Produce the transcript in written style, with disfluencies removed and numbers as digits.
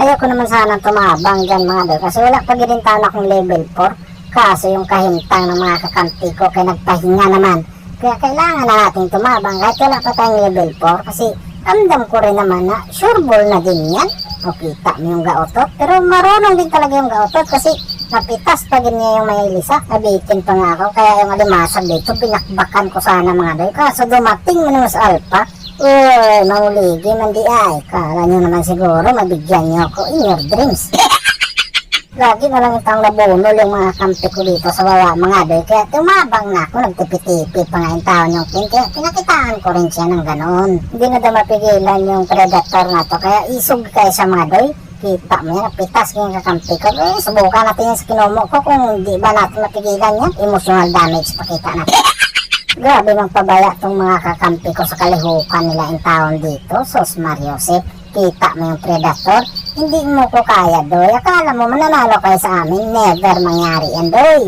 Ayoko naman sana tumabang dyan mga doy, kasi wala pa rin taon akong level 4. Kaso yung kahintang ng mga kakampi ko kay nagpahinga naman. Kaya kailangan na natin tumabang kahit wala pa tayong level 4, kasi ramdam ko rin naman na sure ball na din yan. O kita mo yung gaotot, pero marunong din talaga yung gaotot kasi napitas pa din niya yung may lisa. Nabitin pa nga ako, kaya yung alimasag dito pinakbakan ko sana mga doy. Kaso dumating mo sa alpha, mauligi man di ay. Kala nyo naman siguro mabigyan nyo ako in your dreams. Lagi na lang itang nabunol yung mga kampi ko dito sa baba mga doy. Kaya tumabang na ako, nagtipi-tipi pa nga yung taon yung pin. Kaya pinakitaan ko rin siya ng ganon. Hindi na daw mapigilan yung predator na to. Kaya isog kayo sa mga doy. Kita mo yan, napitas yung kakampi ko. Subukan natin yan sa kinomo ko kung di ba natin mapigilan yan. Emotional damage pakita natin. Grabe mang pabaya tong mga kakampi ko sa kalihukan nila yung taon dito. Sos Mariosep, kita mo yung predator. Hindi mo ko kaya doy. Akala mo mananalo kayo sa amin. Never mangyari yan doy.